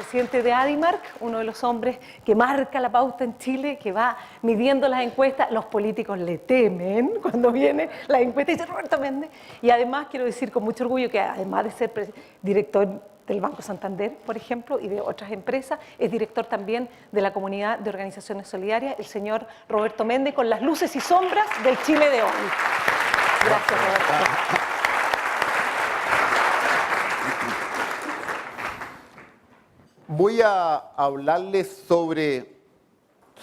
presidente de Adimark, uno de los hombres que marca la pauta en Chile, que va midiendo las encuestas. Los políticos le temen cuando viene la encuesta y dice Roberto Méndez. Y además quiero decir con mucho orgullo que además de ser director del Banco Santander, por ejemplo, y de otras empresas, es director también de la Comunidad de Organizaciones Solidarias, el señor Roberto Méndez, con las luces y sombras del Chile de hoy. Gracias, Roberto. Voy a hablarles sobre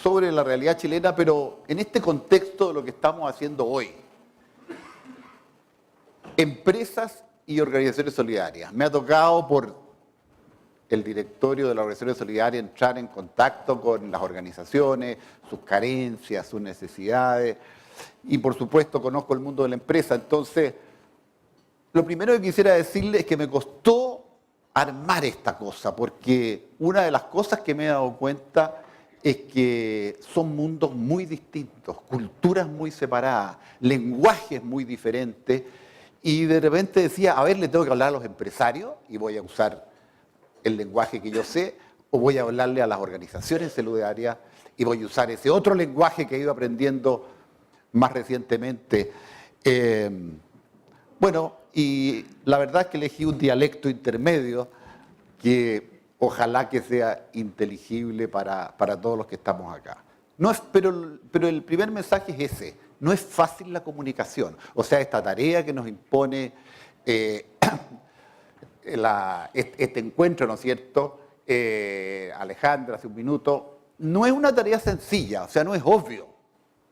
la realidad chilena, pero en este contexto de lo que estamos haciendo hoy. Empresas y organizaciones solidarias. Me ha tocado por el directorio de las organizaciones solidarias entrar en contacto con las organizaciones, sus carencias, sus necesidades, y por supuesto conozco el mundo de la empresa. Entonces, lo primero que quisiera decirles es que me costó armar esta cosa, porque una de las cosas que me he dado cuenta es que son mundos muy distintos, culturas muy separadas, lenguajes muy diferentes, y de repente decía, a ver, le tengo que hablar a los empresarios, y voy a usar el lenguaje que yo sé, o voy a hablarle a las organizaciones solidarias, y voy a usar ese otro lenguaje que he ido aprendiendo más recientemente. Bueno, y la verdad es que elegí un dialecto intermedio que ojalá que sea inteligible para todos los que estamos acá. No es, pero el primer mensaje es ese, no es fácil la comunicación. O sea, esta tarea que nos impone este encuentro, ¿no es cierto? Alejandra, hace un minuto, no es una tarea sencilla, o sea, no es obvio.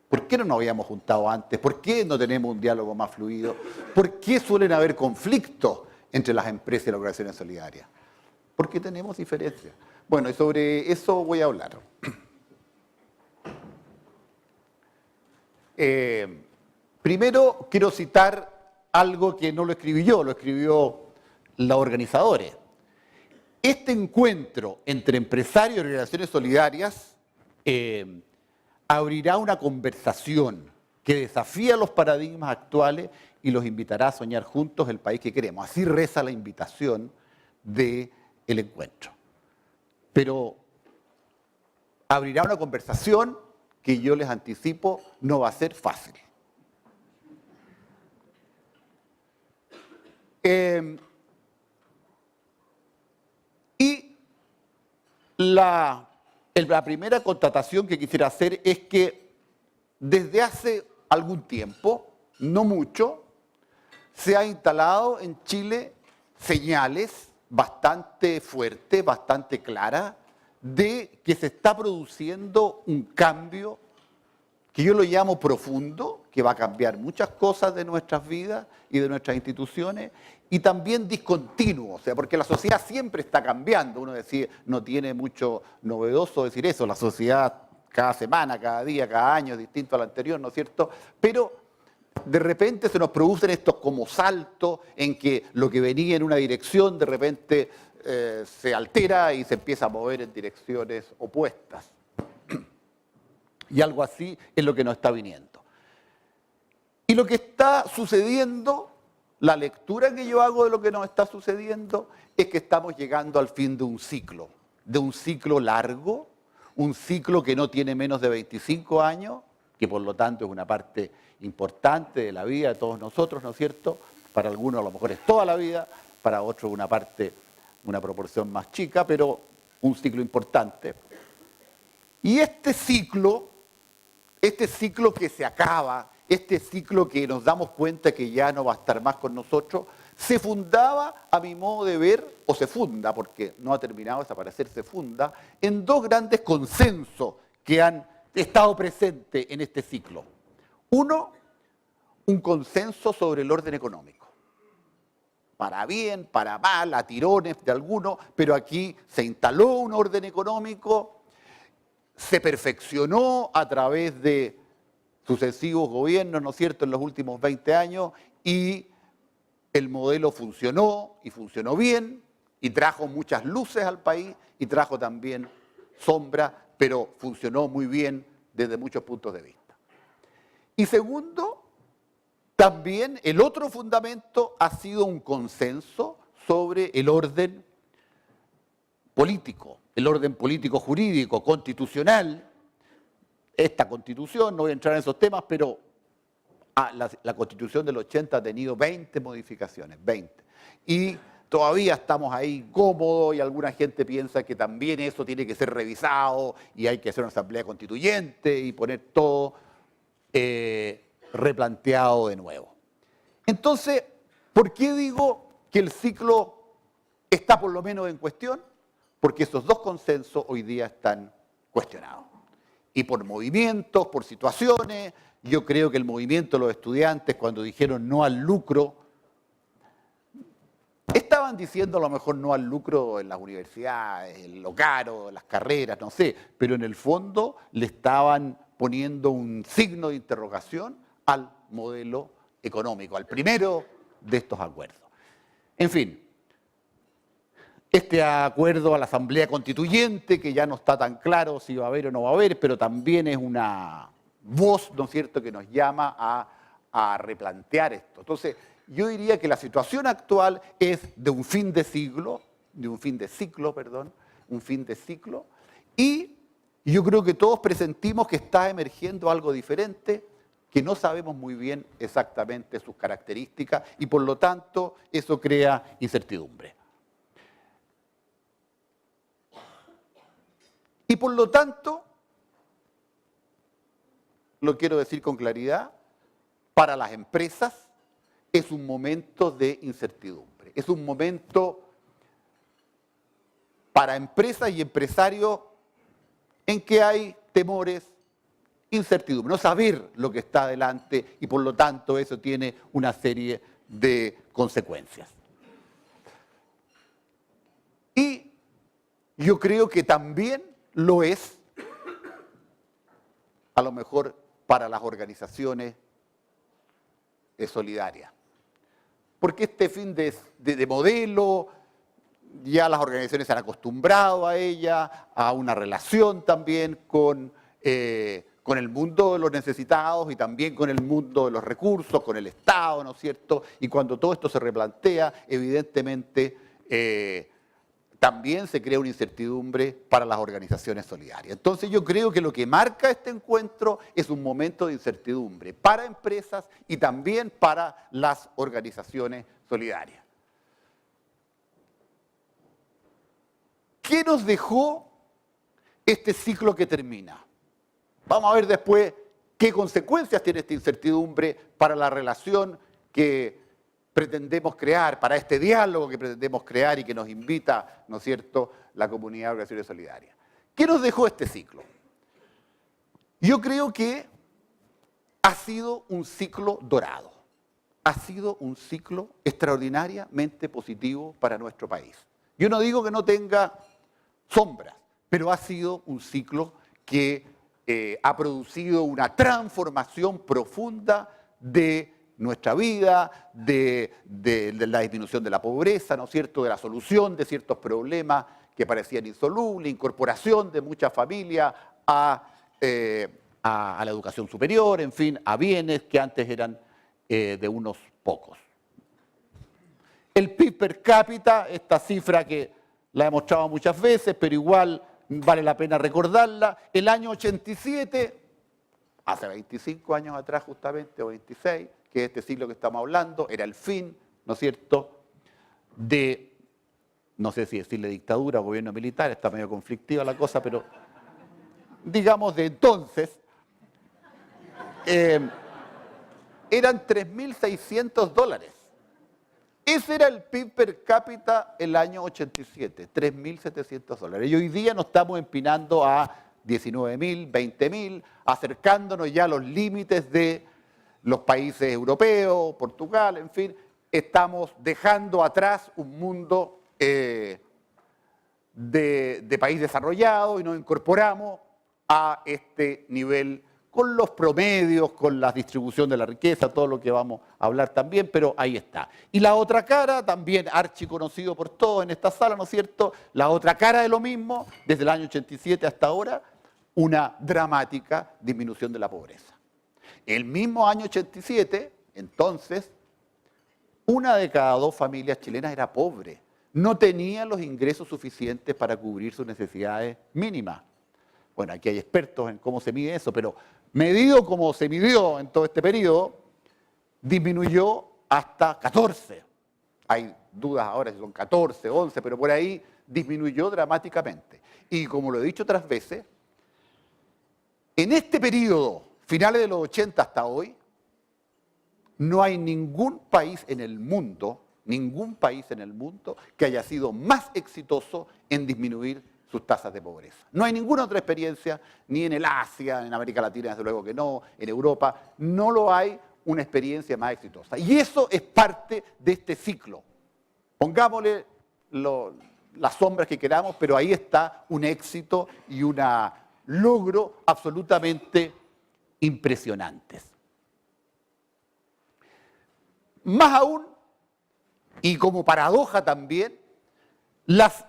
¿Por qué no nos habíamos juntado antes? ¿Por qué no tenemos un diálogo más fluido? ¿Por qué suelen haber conflictos entre las empresas y las organizaciones solidarias? Porque tenemos diferencias. Bueno, y sobre eso voy a hablar. Primero quiero citar algo que no lo escribí yo, lo escribió los organizadores. Este encuentro entre empresarios y organizaciones solidarias abrirá una conversación que desafía los paradigmas actuales y los invitará a soñar juntos el país que queremos. Así reza la invitación del encuentro. Pero abrirá una conversación que yo les anticipo no va a ser fácil. Y la primera constatación que quisiera hacer es que desde hace algún tiempo, no mucho, se ha instalado en Chile señales bastante fuertes, bastante claras, de que se está produciendo un cambio que yo lo llamo profundo, que va a cambiar muchas cosas de nuestras vidas y de nuestras instituciones, y también discontinuo, o sea, porque la sociedad siempre está cambiando. Uno decía, no tiene mucho novedoso decir eso, la sociedad cada semana, cada día, cada año es distinto al anterior, ¿no es cierto? Pero de repente se nos producen estos como saltos en que lo que venía en una dirección de repente se altera y se empieza a mover en direcciones opuestas. Y algo así es lo que nos está viniendo. Y lo que está sucediendo, la lectura que yo hago de lo que nos está sucediendo, es que estamos llegando al fin de un ciclo largo, un ciclo que no tiene menos de 25 años, que por lo tanto es una parte importante de la vida de todos nosotros, ¿no es cierto? Para algunos a lo mejor es toda la vida, para otros una parte, una proporción más chica, pero un ciclo importante. Y este ciclo que se acaba, este ciclo que nos damos cuenta que ya no va a estar más con nosotros, se fundaba, a mi modo de ver, o se funda, porque no ha terminado de desaparecer, se funda, en dos grandes consensos que han estado presentes en este ciclo. Uno, un consenso sobre el orden económico. Para bien, para mal, a tirones de algunos, pero aquí se instaló un orden económico, se perfeccionó a través de sucesivos gobiernos, ¿no es cierto?, en los últimos 20 años, y el modelo funcionó, y funcionó bien, y trajo muchas luces al país, y trajo también sombra, pero funcionó muy bien desde muchos puntos de vista. Y segundo, también el otro fundamento ha sido un consenso sobre el orden político, el orden político jurídico, constitucional. Esta constitución, no voy a entrar en esos temas, pero la constitución del 80 ha tenido 20 modificaciones, 20. Y todavía estamos ahí cómodos y alguna gente piensa que también eso tiene que ser revisado y hay que hacer una asamblea constituyente y poner todo replanteado de nuevo. Entonces, ¿por qué digo que el ciclo está por lo menos en cuestión? Porque esos dos consensos hoy día están cuestionados. Y por movimientos, por situaciones, yo creo que el movimiento de los estudiantes cuando dijeron no al lucro, estaban diciendo a lo mejor no al lucro en las universidades, en lo caro, las carreras, no sé, pero en el fondo le estaban poniendo un signo de interrogación al modelo económico, al primero de estos acuerdos. En fin, este acuerdo a la Asamblea Constituyente, que ya no está tan claro si va a haber o no va a haber, pero también es una voz, ¿no es cierto?, que nos llama a replantear esto. Entonces, yo diría que la situación actual es de un fin de ciclo, y yo creo que todos presentimos que está emergiendo algo diferente, que no sabemos muy bien exactamente sus características, y por lo tanto eso crea incertidumbre. Y por lo tanto, lo quiero decir con claridad, para las empresas es un momento de incertidumbre. Es un momento para empresas y empresarios en que hay temores, incertidumbre, no saber lo que está adelante y por lo tanto eso tiene una serie de consecuencias. Y yo creo que también lo es, a lo mejor, para las organizaciones solidarias. Porque este fin de modelo, ya las organizaciones se han acostumbrado a ella, a una relación también con el mundo de los necesitados y también con el mundo de los recursos, con el Estado, ¿no es cierto? Y cuando todo esto se replantea, evidentemente también se crea una incertidumbre para las organizaciones solidarias. Entonces yo creo que lo que marca este encuentro es un momento de incertidumbre para empresas y también para las organizaciones solidarias. ¿Qué nos dejó este ciclo que termina? Vamos a ver después qué consecuencias tiene esta incertidumbre para la relación que pretendemos crear, para este diálogo que pretendemos crear y que nos invita, ¿no es cierto?, la comunidad de organizaciones solidarias. ¿Qué nos dejó este ciclo? Yo creo que ha sido un ciclo dorado, ha sido un ciclo extraordinariamente positivo para nuestro país. Yo no digo que no tenga sombras, pero ha sido un ciclo que ha producido una transformación profunda de nuestra vida, de la disminución de la pobreza, ¿no es cierto?, de la solución de ciertos problemas que parecían insolubles, incorporación de muchas familias a la educación superior, en fin, a bienes que antes eran de unos pocos. El PIB per cápita, esta cifra que la he mostrado muchas veces, pero igual vale la pena recordarla, el año 87, hace 25 años atrás justamente, o 26, que es este siglo que estamos hablando, era el fin, ¿no es cierto?, de, no sé si decirle dictadura o gobierno militar, está medio conflictiva la cosa, pero digamos de entonces, eran $3.600. Ese era el PIB per cápita el año 87, $3.700. Y hoy día nos estamos empinando a 19.000, 20.000, acercándonos ya a los límites de los países europeos, Portugal, en fin, estamos dejando atrás un mundo de país desarrollado y nos incorporamos a este nivel con los promedios, con la distribución de la riqueza, todo lo que vamos a hablar también, pero ahí está. Y la otra cara, también archiconocido por todos en esta sala, ¿no es cierto?, la otra cara de lo mismo, desde el año 87 hasta ahora, una dramática disminución de la pobreza. El mismo año 87, entonces, 1 de cada 2 familias chilenas era pobre. no tenía los ingresos suficientes para cubrir sus necesidades mínimas. Bueno, aquí hay expertos en cómo se mide eso, pero medido como se midió en todo este periodo, disminuyó hasta 14. Hay dudas ahora si son 14, 11, pero por ahí disminuyó dramáticamente. Y como lo he dicho otras veces, en este periodo, finales de los 80 hasta hoy, no hay ningún país en el mundo que haya sido más exitoso en disminuir sus tasas de pobreza. No hay ninguna otra experiencia, ni en el Asia, en América Latina desde luego que no, en Europa, no lo hay una experiencia más exitosa. Y eso es parte de este ciclo. Pongámosle las sombras que queramos, pero ahí está un éxito y un logro absolutamente impresionantes. Más aún, y como paradoja también, las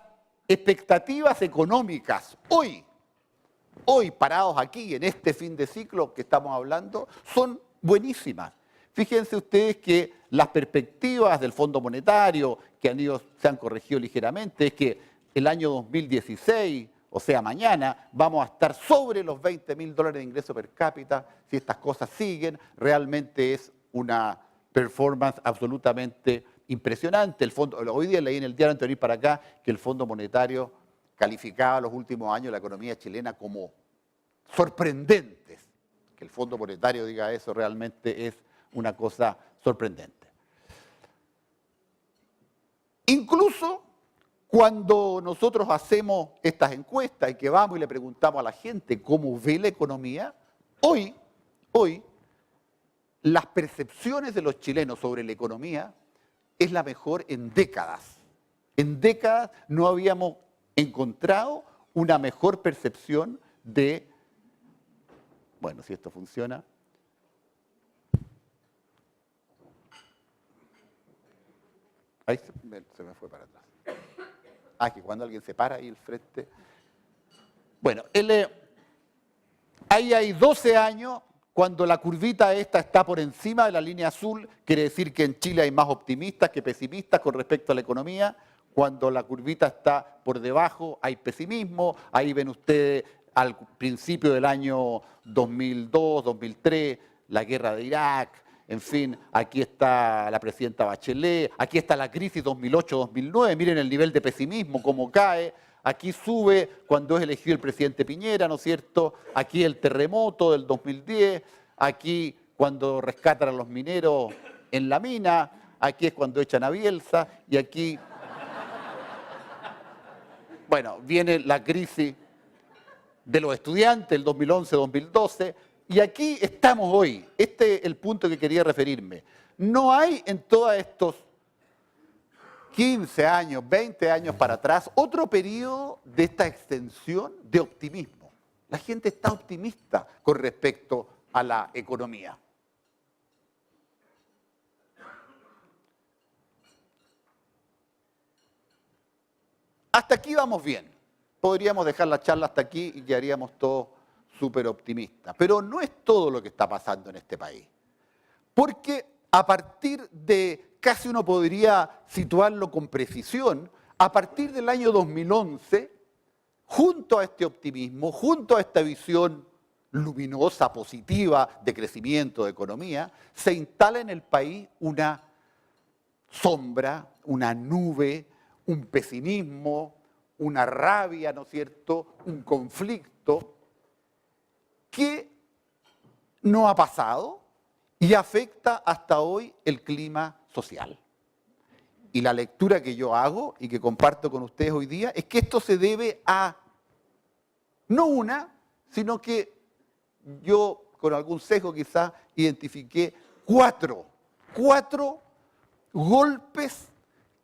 expectativas económicas hoy parados aquí en este fin de ciclo que estamos hablando, son buenísimas. Fíjense ustedes que las perspectivas del Fondo Monetario se han corregido ligeramente, es que el año 2016, o sea mañana, vamos a estar sobre los $20.000 de ingreso per cápita. Si estas cosas siguen, realmente es una performance absolutamente impresionante. Hoy día leí en el diario antes de venir para acá que el Fondo Monetario calificaba los últimos años la economía chilena como sorprendentes. Que el Fondo Monetario diga eso realmente es una cosa sorprendente. Incluso cuando nosotros hacemos estas encuestas y que vamos y le preguntamos a la gente cómo ve la economía, hoy las percepciones de los chilenos sobre la economía es la mejor en décadas. En décadas no habíamos encontrado una mejor percepción de, bueno, si esto funciona. Ahí se me fue para atrás. Que cuando alguien se para ahí al frente. Bueno, ahí hay 12 años, cuando la curvita esta está por encima de la línea azul, quiere decir que en Chile hay más optimistas que pesimistas con respecto a la economía. Cuando la curvita está por debajo hay pesimismo. Ahí ven ustedes al principio del año 2002, 2003, la guerra de Irak. En fin, aquí está la presidenta Bachelet, aquí está la crisis 2008-2009, miren el nivel de pesimismo, cómo cae. Aquí sube cuando es elegido el presidente Piñera, ¿no es cierto? Aquí el terremoto del 2010, aquí cuando rescatan a los mineros en la mina, aquí es cuando echan a Bielsa y aquí, bueno, viene la crisis de los estudiantes, el 2011-2012, y aquí estamos hoy. Este es el punto que quería referirme. No hay en todos estos 15 años, 20 años para atrás, otro periodo de esta extensión de optimismo. La gente está optimista con respecto a la economía. Hasta aquí vamos bien. Podríamos dejar la charla hasta aquí y quedaríamos todos súper optimistas. Pero no es todo lo que está pasando en este país. Porque a partir de, casi uno podría situarlo con precisión, a partir del año 2011, junto a este optimismo, junto a esta visión luminosa, positiva de crecimiento de economía, se instala en el país una sombra, una nube, un pesimismo, una rabia, ¿no es cierto?, un conflicto que no ha pasado y afecta hasta hoy el clima social. Y la lectura que yo hago y que comparto con ustedes hoy día es que esto se debe a, no una, sino que yo con algún sesgo quizás identifiqué cuatro golpes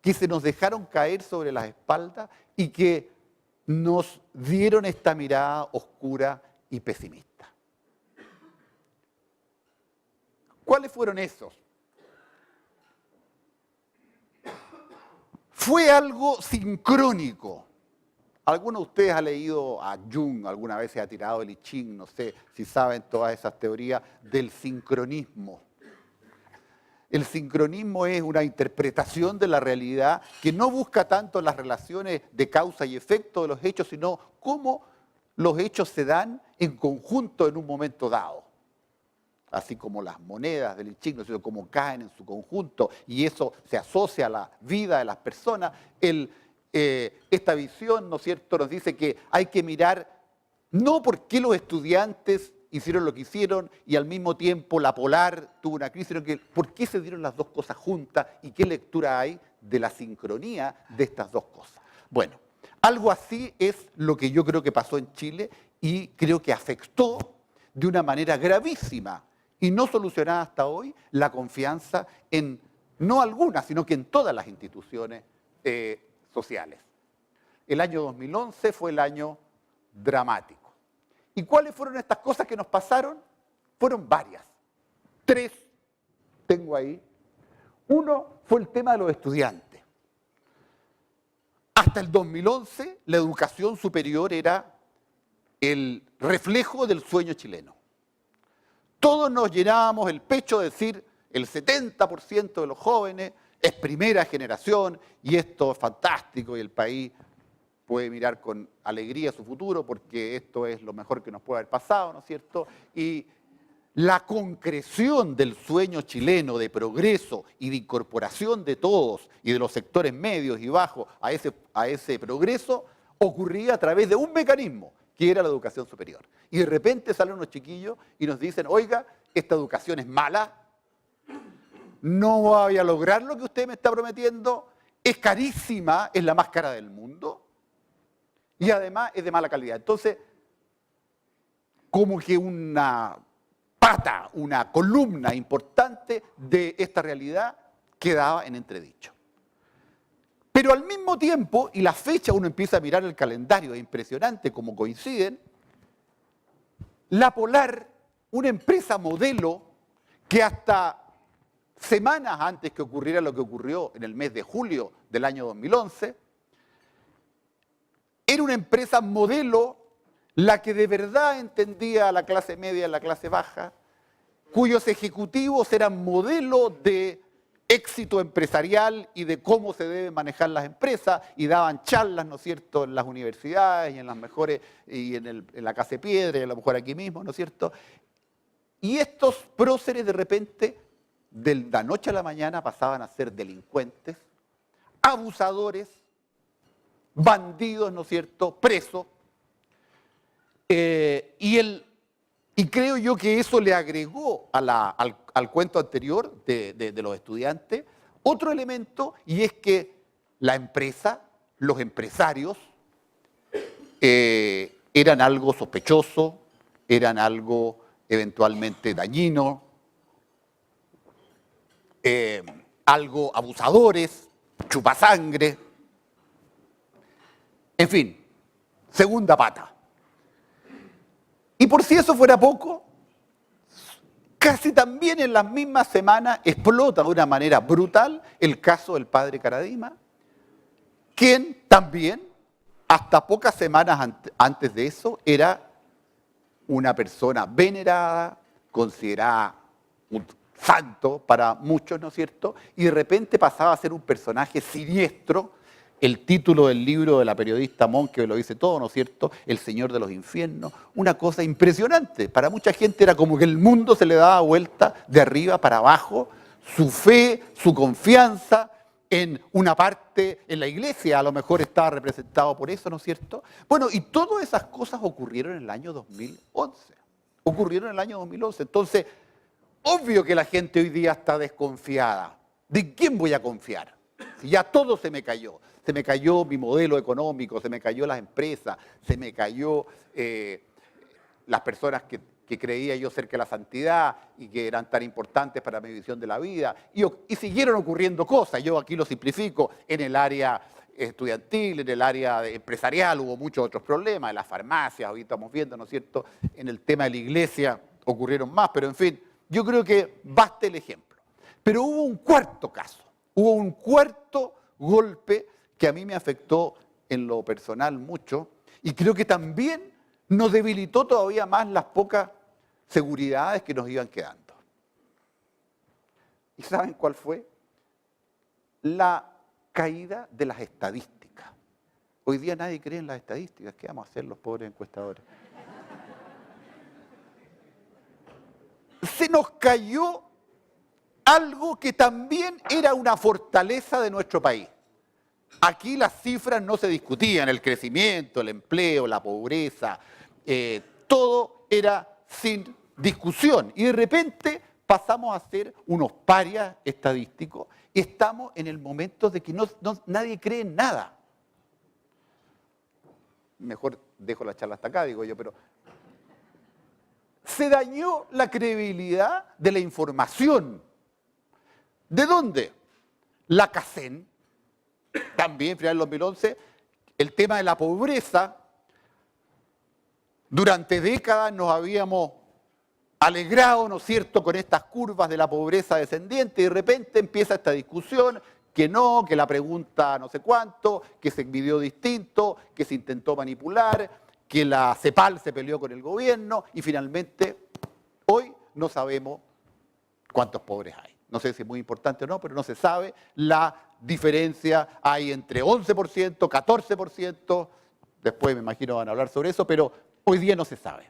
que se nos dejaron caer sobre las espaldas y que nos dieron esta mirada oscura y pesimista. ¿Cuáles fueron esos? Fue algo sincrónico. ¿Alguno de ustedes ha leído a Jung, alguna vez se ha tirado el I Ching? No sé si saben todas esas teorías del sincronismo. El sincronismo es una interpretación de la realidad que no busca tanto las relaciones de causa y efecto de los hechos, sino cómo los hechos se dan en conjunto en un momento dado. Así como las monedas del I Ching, ¿no es cierto?, cómo caen en su conjunto y eso se asocia a la vida de las personas. Esta visión, ¿no es cierto?, nos dice que hay que mirar no por qué los estudiantes hicieron lo que hicieron y al mismo tiempo la Polar tuvo una crisis, sino que por qué se dieron las dos cosas juntas y qué lectura hay de la sincronía de estas dos cosas. Bueno, algo así es lo que yo creo que pasó en Chile y creo que afectó de una manera gravísima y no solucionada hasta hoy la confianza en, no algunas, sino que en todas las instituciones sociales. El año 2011 fue el año dramático. ¿Y cuáles fueron estas cosas que nos pasaron? Fueron varias. 3 tengo ahí. Uno fue el tema de los estudiantes. Hasta el 2011 la educación superior era el reflejo del sueño chileno. Todos nos llenábamos el pecho de decir el 70% de los jóvenes es primera generación y esto es fantástico y el país puede mirar con alegría su futuro porque esto es lo mejor que nos puede haber pasado, ¿no es cierto? Y la concreción del sueño chileno de progreso y de incorporación de todos y de los sectores medios y bajos a ese progreso ocurría a través de un mecanismo que era la educación superior. Y de repente salen unos chiquillos y nos dicen, oiga, esta educación es mala, no voy a lograr lo que usted me está prometiendo, es carísima, es la más cara del mundo y además es de mala calidad. Entonces, como que una pata, una columna importante de esta realidad quedaba en entredicho. Pero al mismo tiempo, y la fecha uno empieza a mirar el calendario, es impresionante cómo coinciden, la Polar, una empresa modelo que hasta semanas antes que ocurriera lo que ocurrió en el mes de julio del año 2011, era una empresa modelo la que de verdad entendía a la clase media y a la clase baja, cuyos ejecutivos eran modelo de éxito empresarial y de cómo se deben manejar las empresas y daban charlas, ¿no es cierto?, en las universidades y en las mejores, y en la Casa de Piedra y a lo mejor aquí mismo, ¿no es cierto? Y estos próceres de repente, de la noche a la mañana, pasaban a ser delincuentes, abusadores, bandidos, ¿no es cierto?, presos. Y creo yo que eso le agregó al cuento anterior de los estudiantes otro elemento, y es que la empresa, los empresarios, eran algo sospechoso, eran algo eventualmente dañino, algo abusadores, chupasangre, en fin, segunda pata. Y por si eso fuera poco, casi también en las mismas semanas explota de una manera brutal el caso del padre Caradima, quien también, hasta pocas semanas antes de eso, era una persona venerada, considerada un santo para muchos, ¿no es cierto? Y de repente pasaba a ser un personaje siniestro. El título del libro de la periodista Mon, que lo dice todo, ¿no es cierto?, El Señor de los Infiernos, una cosa impresionante. Para mucha gente era como que el mundo se le daba vuelta de arriba para abajo, su fe, su confianza en una parte, en la iglesia a lo mejor estaba representado por eso, ¿no es cierto? Bueno, y todas esas cosas ocurrieron en el año 2011. Ocurrieron en el año 2011. Entonces, obvio que la gente hoy día está desconfiada. ¿De quién voy a confiar? Si ya todo se me cayó. Se me cayó mi modelo económico, se me cayó las empresas, se me cayó las personas que creía yo cerca de la santidad y que eran tan importantes para mi visión de la vida. Y siguieron ocurriendo cosas. Yo aquí lo simplifico. En el área estudiantil, en el área empresarial hubo muchos otros problemas. En las farmacias, hoy estamos viendo, ¿no es cierto? En el tema de la iglesia ocurrieron más, pero en fin, yo creo que basta el ejemplo. Pero hubo un cuarto caso, hubo un cuarto golpe que a mí me afectó en lo personal mucho y creo que también nos debilitó todavía más las pocas seguridades que nos iban quedando. ¿Y saben cuál fue? La caída de las estadísticas. Hoy día nadie cree en las estadísticas. ¿Qué vamos a hacer los pobres encuestadores? Se nos cayó algo que también era una fortaleza de nuestro país. Aquí las cifras no se discutían, el crecimiento, el empleo, la pobreza, todo era sin discusión. Y de repente pasamos a ser unos parias estadísticos y estamos en el momento de que nadie cree en nada. Mejor dejo la charla hasta acá, digo yo, pero se dañó la credibilidad de la información. ¿De dónde? La CACEN, también, final del 2011, el tema de la pobreza. Durante décadas nos habíamos alegrado, ¿no es cierto?, con estas curvas de la pobreza descendiente y de repente empieza esta discusión que no, que la pregunta no sé cuánto, que se midió distinto, que se intentó manipular, que la CEPAL se peleó con el gobierno y finalmente hoy no sabemos cuántos pobres hay. No sé si es muy importante o no, pero no se sabe. La diferencia hay entre 11%, 14%, después me imagino van a hablar sobre eso, pero hoy día no se sabe.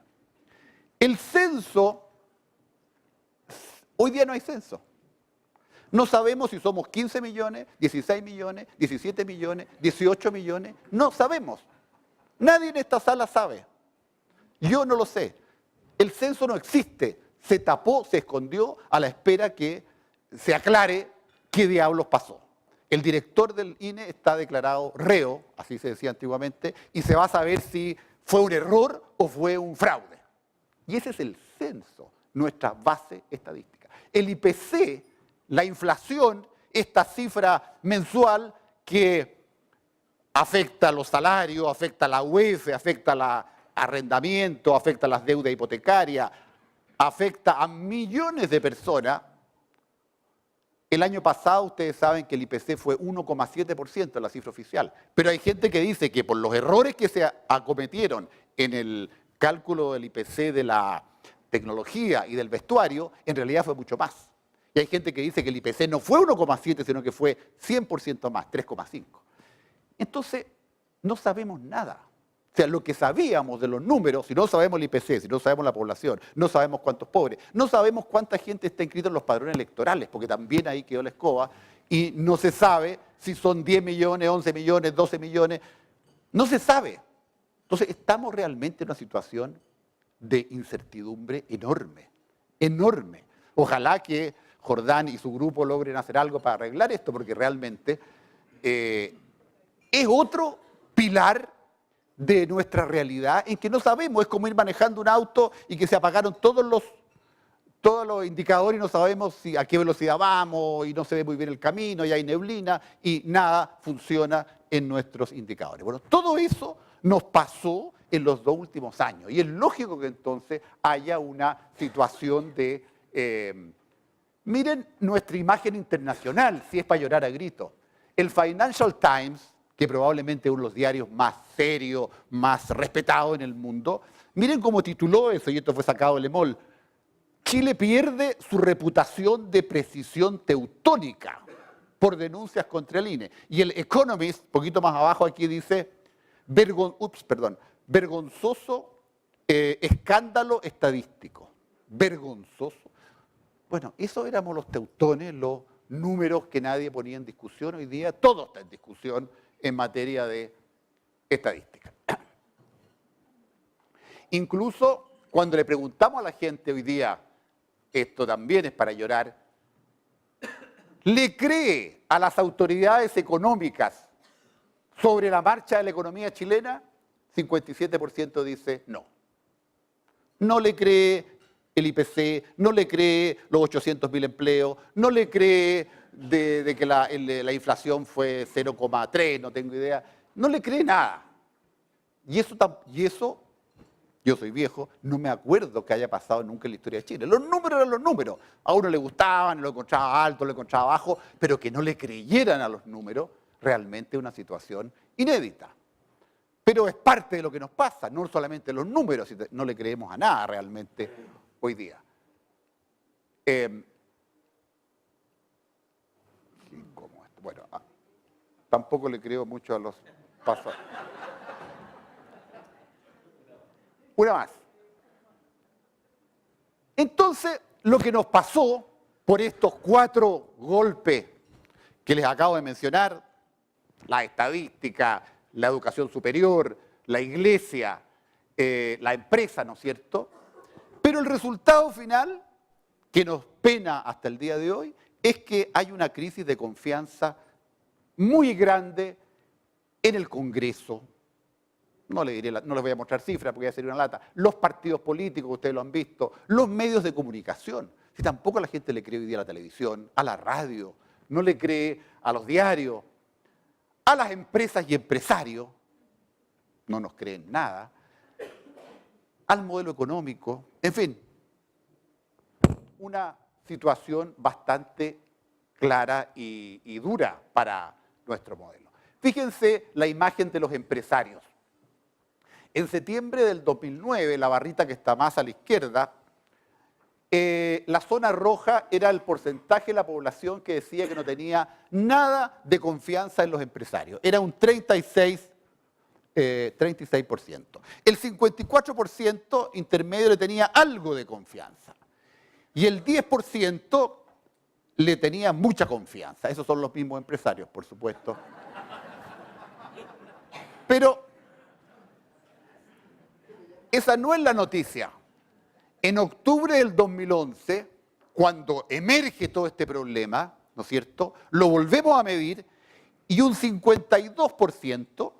El censo, hoy día no hay censo. No sabemos si somos 15 millones, 16 millones, 17 millones, 18 millones, no sabemos. Nadie en esta sala sabe. Yo no lo sé. El censo no existe. Se tapó, se escondió a la espera que se aclare qué diablos pasó. El director del INE está declarado reo, así se decía antiguamente, y se va a saber si fue un error o fue un fraude. Y ese es el censo, nuestra base estadística. El IPC, la inflación, esta cifra mensual que afecta los salarios, afecta la UEF, afecta el arrendamiento, afecta las deudas hipotecarias, afecta a millones de personas. El año pasado ustedes saben que el IPC fue 1,7% la cifra oficial, pero hay gente que dice que por los errores que se acometieron en el cálculo del IPC de la tecnología y del vestuario, en realidad fue mucho más. Y hay gente que dice que el IPC no fue 1,7, sino que fue 100% más, 3,5. Entonces, no sabemos nada. O sea, lo que sabíamos de los números, si no sabemos el IPC, si no sabemos la población, no sabemos cuántos pobres, no sabemos cuánta gente está inscrita en los padrones electorales, porque también ahí quedó la escoba, y no se sabe si son 10 millones, 11 millones, 12 millones, no se sabe. Entonces, estamos realmente en una situación de incertidumbre enorme, enorme. Ojalá que Jordán y su grupo logren hacer algo para arreglar esto, porque realmente es otro pilar de nuestra realidad en que no sabemos. Es como ir manejando un auto y que se apagaron todos los indicadores y no sabemos a qué velocidad vamos y no se ve muy bien el camino y hay neblina y nada funciona en nuestros indicadores. Bueno, todo eso nos pasó en los 2 últimos años y es lógico que entonces haya una situación de... miren nuestra imagen internacional, si es para llorar a grito. El Financial Times, que probablemente es uno de los diarios más serios, más respetados en el mundo, miren cómo tituló eso, y esto fue sacado de Le Monde: Chile pierde su reputación de precisión teutónica por denuncias contra el INE. Y el Economist, poquito más abajo aquí dice, vergonzoso escándalo estadístico. Vergonzoso. Bueno, eso éramos los teutones, los números que nadie ponía en discusión. Hoy día todo está en discusión en materia de estadística. Incluso cuando le preguntamos a la gente hoy día, esto también es para llorar, ¿le cree a las autoridades económicas sobre la marcha de la economía chilena? 57% dice no. No le cree el IPC, no le cree los 800.000 empleos, no le cree de que la inflación fue 0,3, no tengo idea, no le cree nada. Y eso, yo soy viejo, no me acuerdo que haya pasado nunca en la historia de Chile. Los números eran los números. A uno le gustaban, lo encontraba alto, lo encontraba bajo, pero que no le creyeran a los números, realmente una situación inédita. Pero es parte de lo que nos pasa, no solamente los números, no le creemos a nada realmente hoy día. Bueno, tampoco le creo mucho a los pasos. Una más. Entonces, lo que nos pasó por estos 4 golpes que les acabo de mencionar, la estadística, la educación superior, la iglesia, la empresa, ¿no es cierto? Pero el resultado final, que nos pena hasta el día de hoy, es que hay una crisis de confianza muy grande en el Congreso. No les voy a mostrar cifras porque ya sería una lata. Los partidos políticos, ustedes lo han visto, los medios de comunicación. Si tampoco la gente le cree hoy día a la televisión, a la radio, no le cree a los diarios, a las empresas y empresarios, no nos creen nada, al modelo económico, en fin, una situación bastante clara y dura para nuestro modelo. Fíjense la imagen de los empresarios. En septiembre del 2009, la barrita que está más a la izquierda, la zona roja era el porcentaje de la población que decía que no tenía nada de confianza en los empresarios. Era un 36%. El 54% intermedio le tenía algo de confianza. Y el 10% le tenía mucha confianza. Esos son los mismos empresarios, por supuesto. Pero esa no es la noticia. En octubre del 2011, cuando emerge todo este problema, ¿no es cierto?, lo volvemos a medir y un 52%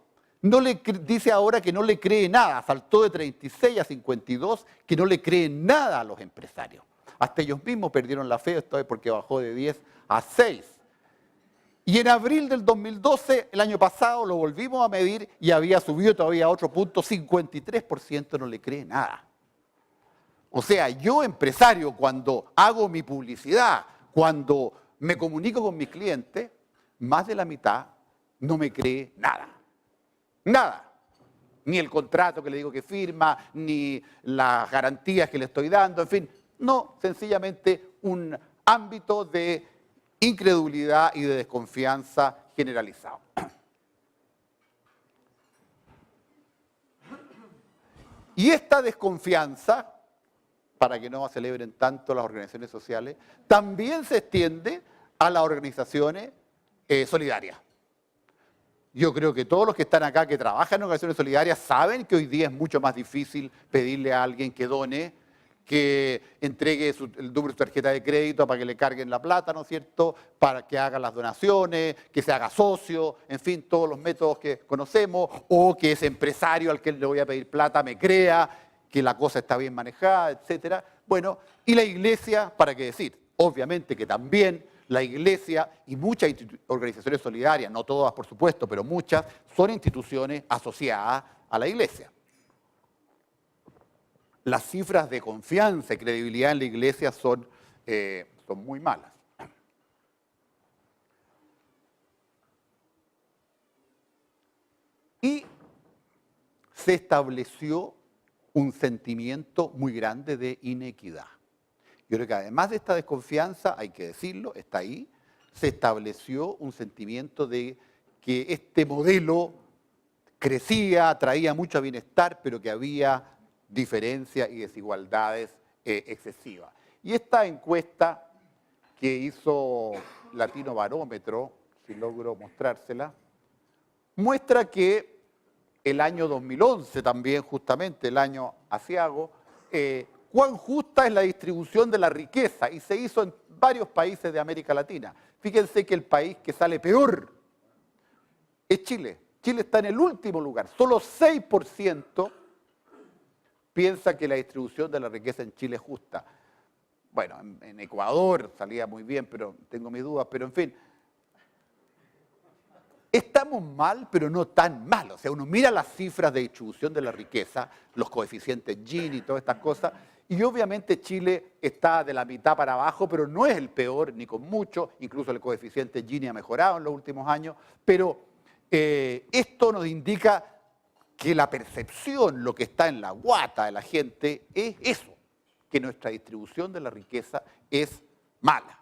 dice ahora que no le cree nada, saltó de 36 a 52, que no le cree nada a los empresarios. Hasta ellos mismos perdieron la fe, esta vez porque bajó de 10 a 6. Y en abril del 2012, el año pasado, lo volvimos a medir y había subido todavía a otro punto, 53% no le cree nada. O sea, yo empresario, cuando hago mi publicidad, cuando me comunico con mis clientes, más de la mitad no me cree nada. Nada. Ni el contrato que le digo que firma, ni las garantías que le estoy dando, en fin. No, sencillamente un ámbito de incredulidad y de desconfianza generalizado. Y esta desconfianza, para que no celebren tanto las organizaciones sociales, también se extiende a las organizaciones solidarias. Yo creo que todos los que están acá, que trabajan en organizaciones solidarias, saben que hoy día es mucho más difícil pedirle a alguien que done, que entregue el número de su tarjeta de crédito para que le carguen la plata, ¿no es cierto?, para que haga las donaciones, que se haga socio, en fin, todos los métodos que conocemos, o que ese empresario al que le voy a pedir plata me crea que la cosa está bien manejada, etcétera. Bueno, y la iglesia, ¿para qué decir? Obviamente que también la iglesia y muchas organizaciones solidarias, no todas por supuesto, pero muchas, son instituciones asociadas a la iglesia. Las cifras de confianza y credibilidad en la iglesia son muy malas. Y se estableció un sentimiento muy grande de inequidad. Yo creo que además de esta desconfianza, hay que decirlo, está ahí, se estableció un sentimiento de que este modelo crecía, traía mucho bienestar, pero que había diferencias y desigualdades excesivas. Y esta encuesta que hizo Latino Barómetro, si logro mostrársela, muestra que el año 2011 también, justamente el año aciago, cuán justa es la distribución de la riqueza, y se hizo en varios países de América Latina. Fíjense que el país que sale peor es Chile. Chile está en el último lugar. Solo 6% piensa que la distribución de la riqueza en Chile es justa. Bueno, en Ecuador salía muy bien, pero tengo mis dudas, pero en fin. Estamos mal, pero no tan mal. O sea, uno mira las cifras de distribución de la riqueza, los coeficientes Gini y todas estas cosas, y obviamente Chile está de la mitad para abajo, pero no es el peor, ni con mucho. Incluso el coeficiente Gini ha mejorado en los últimos años, pero esto nos indica que la percepción, lo que está en la guata de la gente, es eso, que nuestra distribución de la riqueza es mala.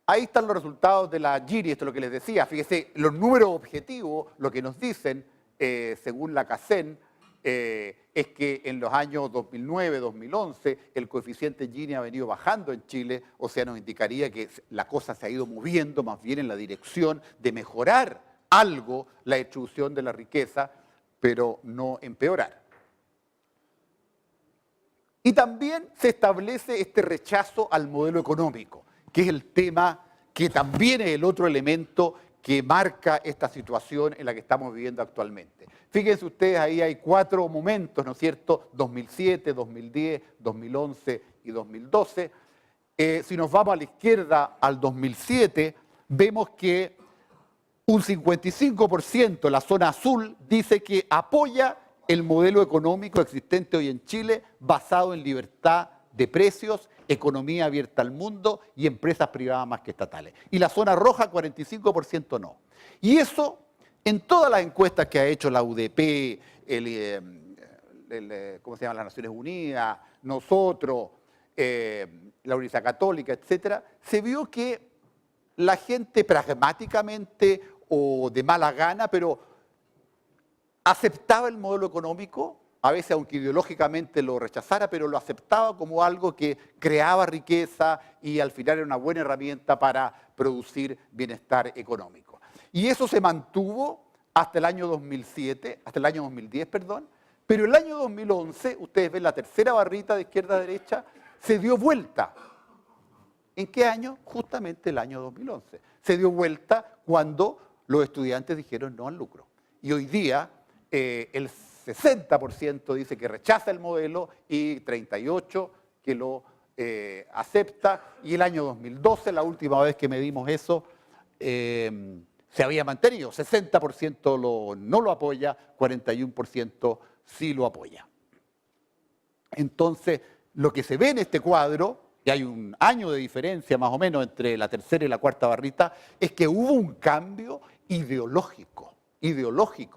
ahí están los resultados de la Gini, esto es lo que les decía. Fíjese, los números objetivos, lo que nos dicen, según la CACEN, es que en los años 2009, 2011, el coeficiente Gini ha venido bajando en Chile, o sea, nos indicaría que la cosa se ha ido moviendo más bien en la dirección de mejorar algo la distribución de la riqueza, pero no empeorar. Y también se establece este rechazo al modelo económico, que es el tema que también es el otro elemento que marca esta situación en la que estamos viviendo actualmente. Fíjense ustedes, ahí hay 4 momentos, ¿no es cierto? 2007, 2010, 2011 y 2012. Si nos vamos a la izquierda al 2007, vemos que un 55%, la zona azul, dice que apoya el modelo económico existente hoy en Chile basado en libertad de precios, economía abierta al mundo y empresas privadas más que estatales. Y la zona roja, 45% no. Y eso, en todas las encuestas que ha hecho la UDP, ¿cómo se llama? Las Naciones Unidas, nosotros, la Universidad Católica, etcétera, se vio que la gente pragmáticamente o de mala gana, pero aceptaba el modelo económico, a veces aunque ideológicamente lo rechazara, pero lo aceptaba como algo que creaba riqueza y al final era una buena herramienta para producir bienestar económico. Y eso se mantuvo hasta el año 2007, hasta el año 2010, perdón, pero el año 2011, ustedes ven la tercera barrita de izquierda a derecha, se dio vuelta. ¿En qué año? Justamente el año 2011. Se dio vuelta cuando los estudiantes dijeron no al lucro. Y hoy día el 60% dice que rechaza el modelo y 38% que lo acepta. Y el año 2012, la última vez que medimos eso, se había mantenido. 60% no lo apoya, 41% sí lo apoya. Entonces, lo que se ve en este cuadro, y hay un año de diferencia más o menos entre la tercera y la cuarta barrita, es que hubo un cambio ideológico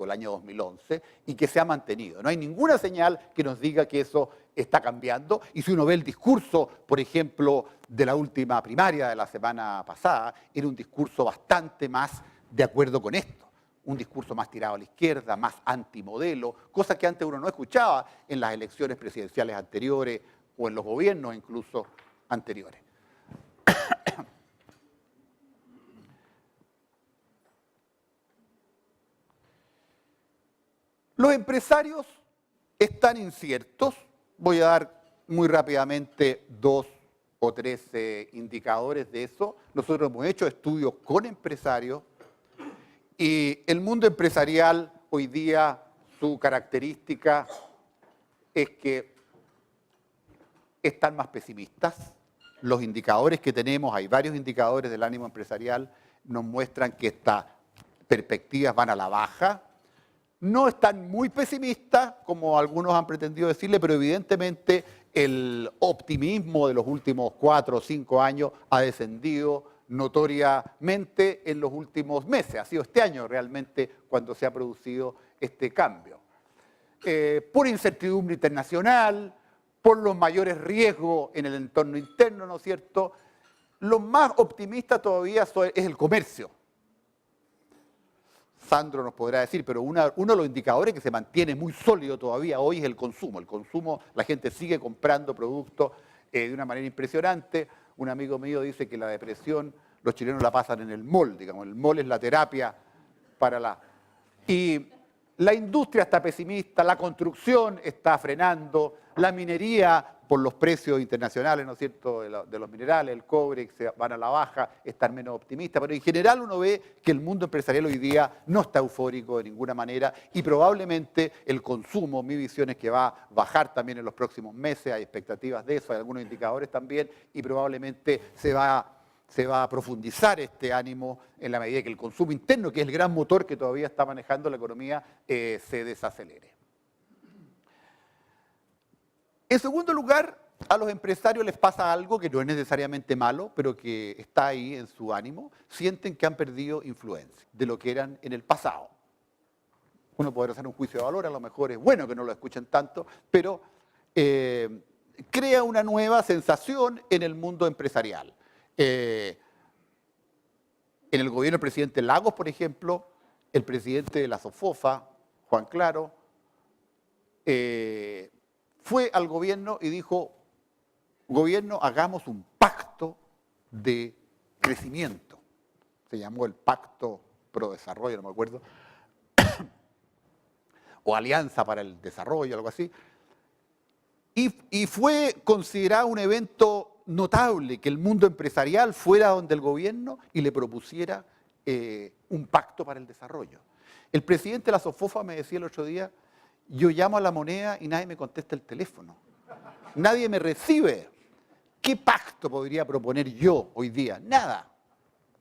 el año 2011 y que se ha mantenido. No hay ninguna señal que nos diga que eso está cambiando. Y si uno ve el discurso, por ejemplo, de la última primaria de la semana pasada, era un discurso bastante más de acuerdo con esto. Un discurso más tirado a la izquierda, más antimodelo, cosa que antes uno no escuchaba en las elecciones presidenciales anteriores o en los gobiernos incluso anteriores. Los empresarios están inciertos. Voy a dar muy rápidamente 2 o 3 indicadores de eso. Nosotros hemos hecho estudios con empresarios y el mundo empresarial hoy día, su característica es que están más pesimistas. Los indicadores que tenemos, hay varios indicadores del ánimo empresarial, nos muestran que estas perspectivas van a la baja. No están muy pesimistas, como algunos han pretendido decirle, pero evidentemente el optimismo de los últimos 4 o 5 años ha descendido notoriamente en los últimos meses. Ha sido este año realmente cuando se ha producido este cambio. Por incertidumbre internacional, por los mayores riesgos en el entorno interno, ¿no es cierto? Lo más optimista todavía es el comercio. Sandro nos podrá decir, pero uno de los indicadores que se mantiene muy sólido todavía hoy es el consumo. El consumo, la gente sigue comprando productos de una manera impresionante. Un amigo mío dice que la depresión los chilenos la pasan en el mall, digamos. El mall es la terapia para la... Y la industria está pesimista, la construcción está frenando, la minería por los precios internacionales, ¿no es cierto?, de los minerales, el cobre, que se van a la baja, están menos optimistas, pero en general uno ve que el mundo empresarial hoy día no está eufórico de ninguna manera y probablemente el consumo, mi visión es que va a bajar también en los próximos meses, hay expectativas de eso, hay algunos indicadores también y probablemente se va a profundizar este ánimo en la medida que el consumo interno, que es el gran motor que todavía está manejando la economía, se desacelere. En segundo lugar, a los empresarios les pasa algo que no es necesariamente malo, pero que está ahí en su ánimo. Sienten que han perdido influencia de lo que eran en el pasado. Uno podrá hacer un juicio de valor, a lo mejor es bueno que no lo escuchen tanto, pero crea una nueva sensación en el mundo empresarial. En el gobierno del presidente Lagos, por ejemplo, el presidente de la SOFOFA, Juan Claro, fue al gobierno y dijo, gobierno, hagamos un pacto de crecimiento. Se llamó el Pacto Pro Desarrollo, no me acuerdo, o Alianza para el Desarrollo, algo así. Y fue considerado un evento notable que el mundo empresarial fuera donde el gobierno y le propusiera un pacto para el desarrollo. El presidente de la SOFOFA me decía el otro día, yo llamo a La Moneda y nadie me contesta el teléfono. Nadie me recibe. ¿Qué pacto podría proponer yo hoy día? Nada.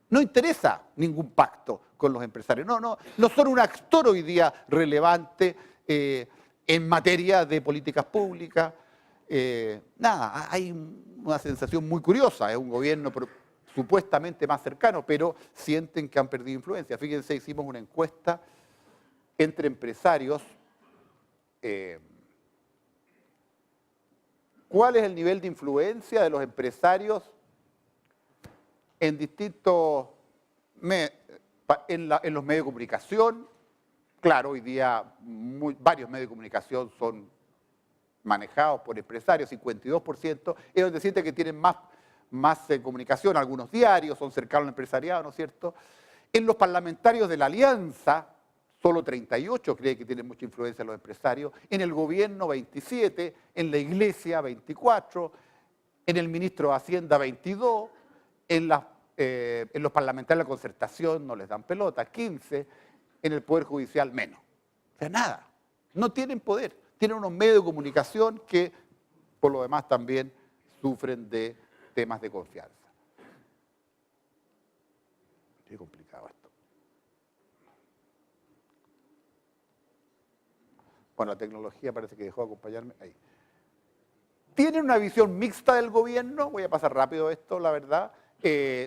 No interesa ningún pacto con los empresarios. No son un actor hoy día relevante en materia de políticas públicas. Nada, hay una sensación muy curiosa. Es un gobierno supuestamente más cercano, pero sienten que han perdido influencia. Fíjense, hicimos una encuesta entre empresarios. ¿Cuál es el nivel de influencia de los empresarios en distintos en los medios de comunicación? Claro, hoy día varios medios de comunicación son manejados por empresarios, 52%, es donde siente que tienen más comunicación, algunos diarios son cercanos al empresariado, ¿no es cierto? En los parlamentarios de la Alianza, solo 38 cree que tienen mucha influencia los empresarios, en el gobierno 27, en la iglesia 24, en el ministro de Hacienda 22, en los parlamentarios de la concertación no les dan pelota, 15, en el Poder Judicial menos. O sea, nada, no tienen poder, tienen unos medios de comunicación que por lo demás también sufren de temas de confianza. Qué complicado esto. Bueno, la tecnología parece que dejó de acompañarme ahí. Tienen una visión mixta del gobierno, voy a pasar rápido esto, la verdad.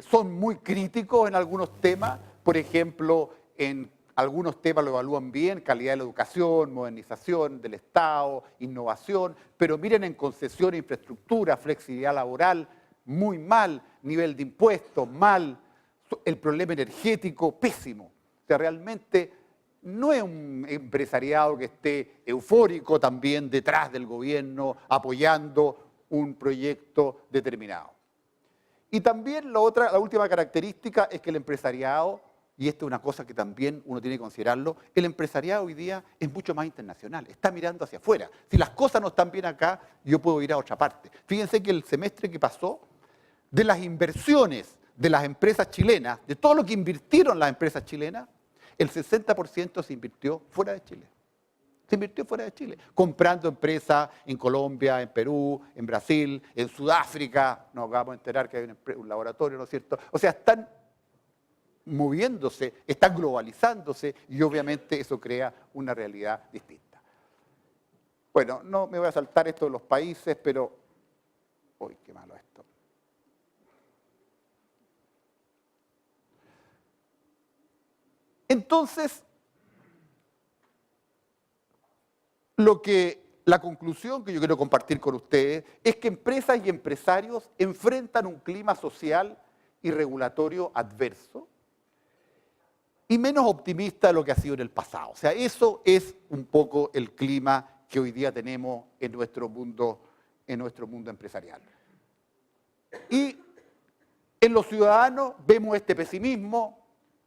Son muy críticos en algunos temas, por ejemplo, en algunos temas lo evalúan bien, calidad de la educación, modernización del Estado, innovación, pero miren en concesión, infraestructura, flexibilidad laboral, muy mal, nivel de impuestos, mal, el problema energético, pésimo. O sea, realmente no es un empresariado que esté eufórico también detrás del gobierno, apoyando un proyecto determinado. Y también la última característica es que el empresariado, y esto es una cosa que también uno tiene que considerarlo, el empresariado hoy día es mucho más internacional, está mirando hacia afuera. Si las cosas no están bien acá, yo puedo ir a otra parte. Fíjense que el semestre que pasó, de las inversiones de las empresas chilenas, de todo lo que invirtieron las empresas chilenas, el 60% se invirtió fuera de Chile. Se invirtió fuera de Chile, comprando empresas en Colombia, en Perú, en Brasil, en Sudáfrica. Nos acabamos de enterar que hay un laboratorio, ¿no es cierto? O sea, están moviéndose, están globalizándose y obviamente eso crea una realidad distinta. Bueno, no me voy a saltar esto de los países, pero... Uy, qué malo esto. Entonces, la conclusión que yo quiero compartir con ustedes es que empresas y empresarios enfrentan un clima social y regulatorio adverso y menos optimista de lo que ha sido en el pasado. O sea, eso es un poco el clima que hoy día tenemos en nuestro mundo empresarial. Y en los ciudadanos vemos este pesimismo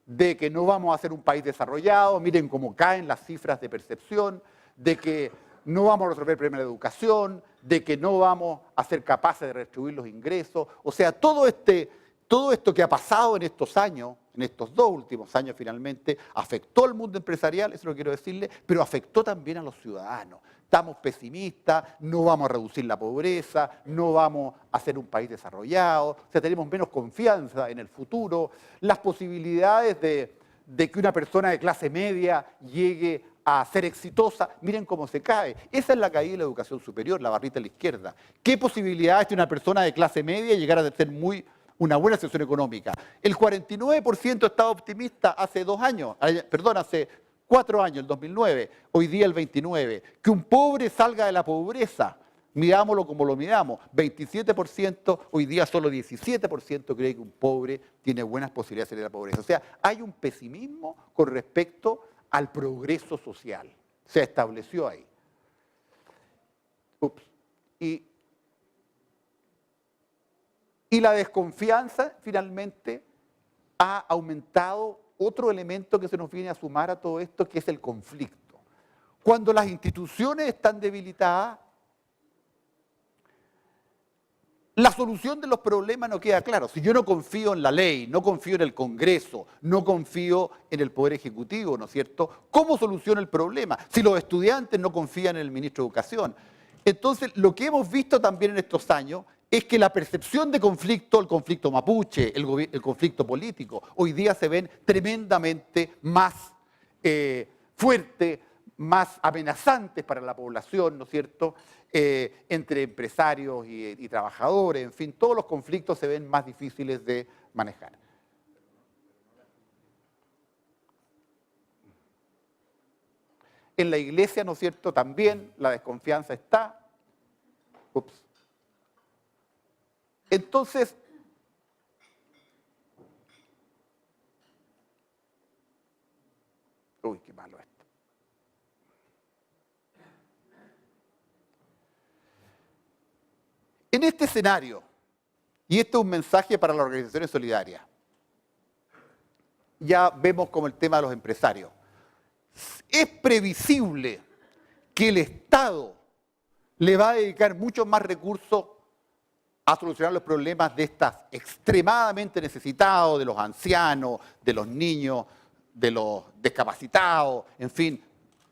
de que no vamos a ser un país desarrollado, miren cómo caen las cifras de percepción, de que no vamos a resolver el problema de la educación, de que no vamos a ser capaces de redistribuir los ingresos. O sea, todo esto que ha pasado en estos años, en estos 2 últimos años finalmente, afectó al mundo empresarial, eso lo quiero decirle, pero afectó también a los ciudadanos. Estamos pesimistas, no vamos a reducir la pobreza, no vamos a ser un país desarrollado, o sea, tenemos menos confianza en el futuro. Las posibilidades de que una persona de clase media llegue a ser exitosa, miren cómo se cae. Esa es la caída de la educación superior, la barrita a la izquierda. ¿Qué posibilidades tiene una persona de clase media de llegar a ser una buena situación económica? El 49% estaba optimista hace 4 años, el 2009, hoy día el 29%. Que un pobre salga de la pobreza, Midámoslo como lo midamos. 27%, hoy día solo 17% cree que un pobre tiene buenas posibilidades de salir de la pobreza. O sea, hay un pesimismo con respecto al progreso social. Se estableció ahí. Y la desconfianza, finalmente, ha aumentado otro elemento que se nos viene a sumar a todo esto, que es el conflicto. Cuando las instituciones están debilitadas, la solución de los problemas no queda claro. Si yo no confío en la ley, no confío en el Congreso, no confío en el Poder Ejecutivo, ¿no es cierto? ¿Cómo soluciono el problema? Si los estudiantes no confían en el ministro de Educación. Entonces, lo que hemos visto también en estos años es que la percepción de conflicto, el conflicto mapuche, el conflicto político, hoy día se ven tremendamente más fuertes, más amenazantes para la población, ¿no es cierto?, entre empresarios y trabajadores, en fin, todos los conflictos se ven más difíciles de manejar. En la iglesia, ¿no es cierto?, también la desconfianza está. Ups. Entonces, uy, qué malo esto. En este escenario, y este es un mensaje para las organizaciones solidarias, ya vemos como el tema de los empresarios. Es previsible que el Estado le va a dedicar muchos más recursos a solucionar los problemas de estas extremadamente necesitados, de los ancianos, de los niños, de los discapacitados, en fin,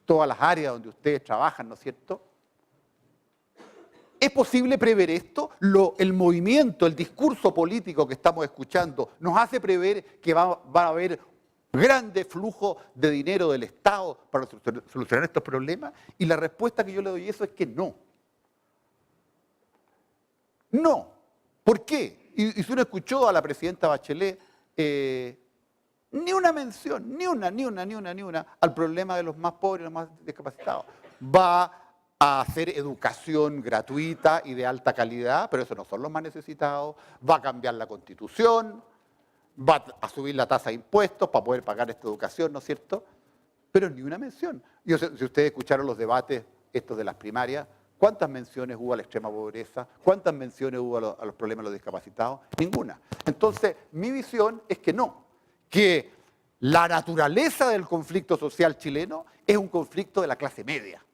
todas las áreas donde ustedes trabajan, ¿no es cierto? ¿Es posible prever esto? El movimiento, el discurso político que estamos escuchando nos hace prever que va a haber grande flujo de dinero del Estado para solucionar estos problemas, y la respuesta que yo le doy a eso es que no. No. ¿Por qué? Y si uno escuchó a la presidenta Bachelet, ni una mención, ni una, al problema de los más pobres, los más discapacitados. Va a hacer educación gratuita y de alta calidad, pero esos no son los más necesitados. Va a cambiar la Constitución, va a subir la tasa de impuestos para poder pagar esta educación, ¿no es cierto? Pero ni una mención. Si ustedes escucharon los debates estos de las primarias, ¿cuántas menciones hubo a la extrema pobreza? ¿Cuántas menciones hubo a los problemas de los discapacitados? Ninguna. Entonces, mi visión es que no, que la naturaleza del conflicto social chileno es un conflicto de la clase media.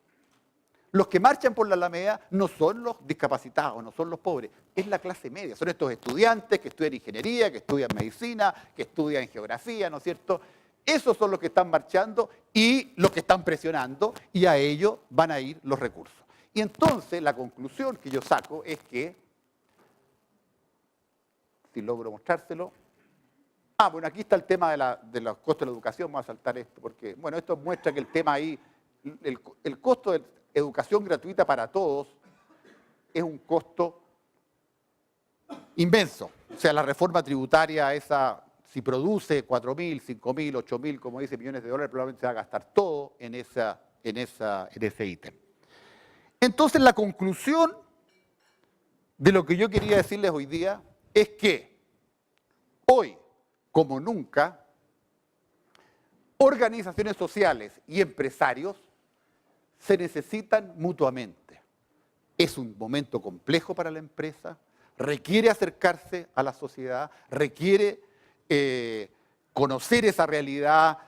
Los que marchan por la Alameda no son los discapacitados, no son los pobres, es la clase media. Son estos estudiantes que estudian ingeniería, que estudian medicina, que estudian geografía, ¿no es cierto? Esos son los que están marchando y los que están presionando, y a ellos van a ir los recursos. Y entonces la conclusión que yo saco es que, si logro mostrárselo, bueno, aquí está el tema de los costos de la educación. Vamos a saltar esto, porque, bueno, esto muestra que el tema ahí, el costo de educación gratuita para todos es un costo inmenso. O sea, la reforma tributaria esa, si produce 4.000, 5.000, 8.000, como dice, millones de dólares, probablemente se va a gastar todo en ese ítem. Entonces, la conclusión de lo que yo quería decirles hoy día es que hoy, como nunca, organizaciones sociales y empresarios se necesitan mutuamente. Es un momento complejo para la empresa, requiere acercarse a la sociedad, requiere conocer esa realidad,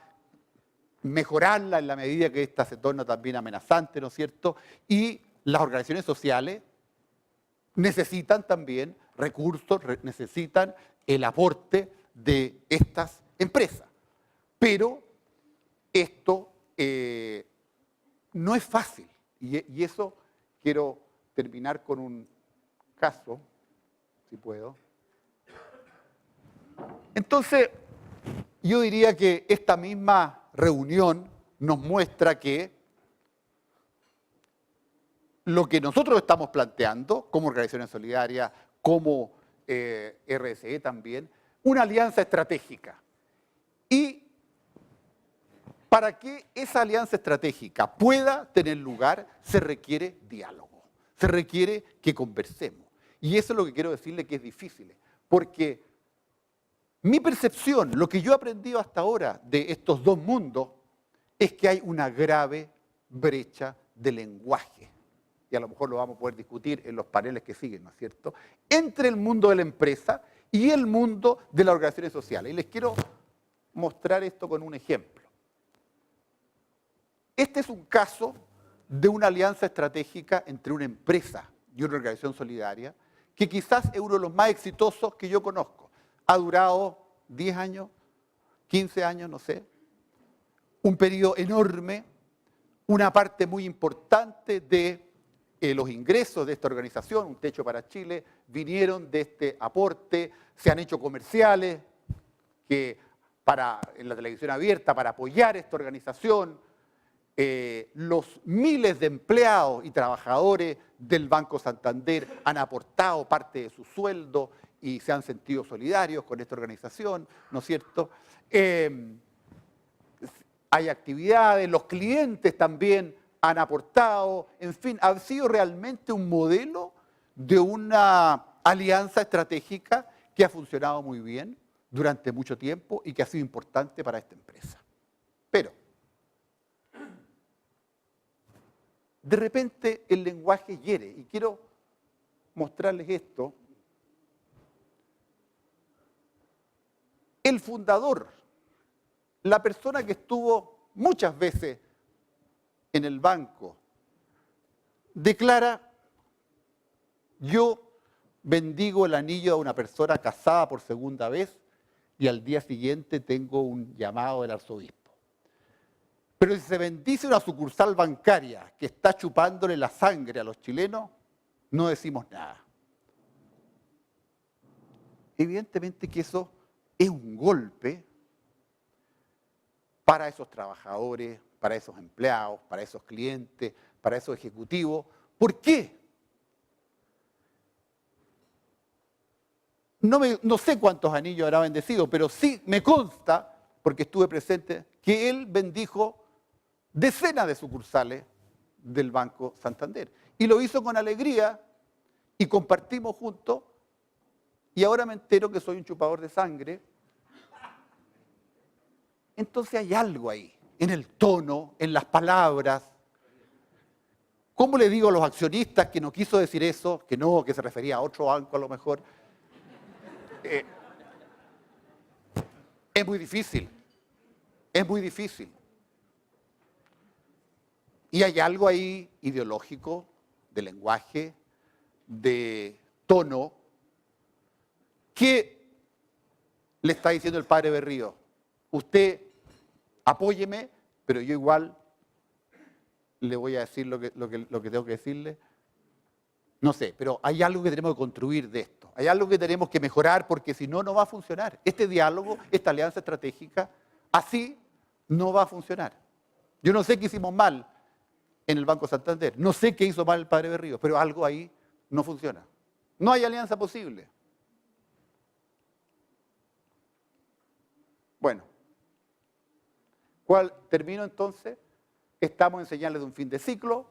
mejorarla en la medida que ésta se torna también amenazante, ¿no es cierto? Y las organizaciones sociales necesitan también recursos, necesitan el aporte de estas empresas. Pero esto no es fácil, y eso quiero terminar con un caso, si puedo. Entonces, yo diría que esta misma reunión nos muestra que lo que nosotros estamos planteando, como organizaciones solidarias, como RSE también, una alianza estratégica. Y para que esa alianza estratégica pueda tener lugar, se requiere diálogo, se requiere que conversemos. Y eso es lo que quiero decirle que es difícil, porque mi percepción, lo que yo he aprendido hasta ahora de estos dos mundos, es que hay una grave brecha de lenguaje, y a lo mejor lo vamos a poder discutir en los paneles que siguen, ¿no es cierto?, entre el mundo de la empresa y el mundo de las organizaciones sociales. Y les quiero mostrar esto con un ejemplo. Este es un caso de una alianza estratégica entre una empresa y una organización solidaria, que quizás es uno de los más exitosos que yo conozco. Ha durado 10 años, 15 años, no sé, un periodo enorme, una parte muy importante de los ingresos de esta organización, Un Techo para Chile, vinieron de este aporte, se han hecho comerciales en la televisión abierta para apoyar esta organización. Los miles de empleados y trabajadores del Banco Santander han aportado parte de su sueldo y se han sentido solidarios con esta organización, ¿no es cierto? Hay actividades, los clientes también han aportado, en fin, ha sido realmente un modelo de una alianza estratégica que ha funcionado muy bien durante mucho tiempo y que ha sido importante para esta empresa. Pero, de repente el lenguaje hiere, y quiero mostrarles esto. El fundador, la persona que estuvo muchas veces en el banco, declara: yo bendigo el anillo a una persona casada por segunda vez y al día siguiente tengo un llamado del arzobispo. Pero si se bendice una sucursal bancaria que está chupándole la sangre a los chilenos, no decimos nada. Evidentemente que eso es un golpe para esos trabajadores, para esos empleados, para esos clientes, para esos ejecutivos. ¿Por qué? No sé cuántos anillos habrá bendecido, pero sí me consta, porque estuve presente, que él bendijo decenas de sucursales del Banco Santander. Y lo hizo con alegría y compartimos juntos, y ahora me entero que soy un chupador de sangre. Entonces hay algo ahí, en el tono, en las palabras. ¿Cómo le digo a los accionistas que no quiso decir eso, que no, que se refería a otro banco a lo mejor? Es muy difícil, es muy difícil. Y hay algo ahí ideológico, de lenguaje, de tono, que le está diciendo el padre Berrío: usted apóyeme, pero yo igual le voy a decir lo que tengo que decirle. No sé, pero hay algo que tenemos que construir de esto. Hay algo que tenemos que mejorar, porque si no, no va a funcionar. Este diálogo, esta alianza estratégica, así no va a funcionar. Yo no sé qué hicimos mal en el Banco Santander, no sé qué hizo mal el padre Berrío, pero algo ahí no funciona. No hay alianza posible. Bueno, ¿cuál termino entonces? Estamos en señales de un fin de ciclo,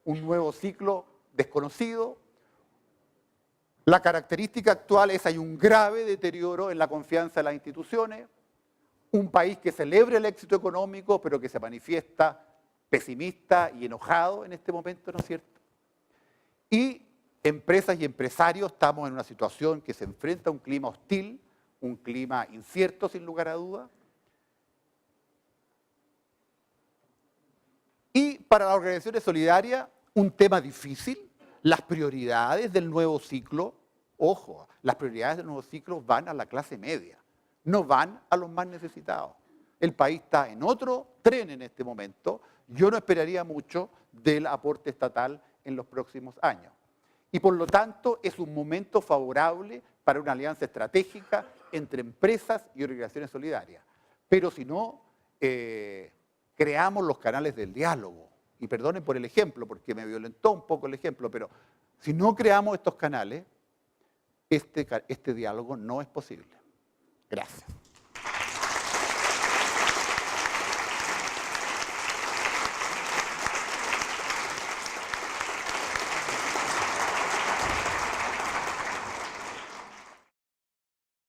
un nuevo ciclo desconocido. La característica actual es: hay un grave deterioro en la confianza de las instituciones, un país que celebra el éxito económico, pero que se manifiesta pesimista y enojado en este momento, ¿no es cierto? Y empresas y empresarios estamos en una situación que se enfrenta a un clima hostil, un clima incierto sin lugar a dudas. Y para las organizaciones solidarias, un tema difícil, las prioridades del nuevo ciclo. Ojo, las prioridades del nuevo ciclo van a la clase media, no van a los más necesitados. El país está en otro tren en este momento. Yo no esperaría mucho del aporte estatal en los próximos años. Y por lo tanto es un momento favorable para una alianza estratégica entre empresas y organizaciones solidarias. Pero si no creamos los canales del diálogo, y perdonen por el ejemplo, porque me violentó un poco el ejemplo, pero si no creamos estos canales, este diálogo no es posible. Gracias.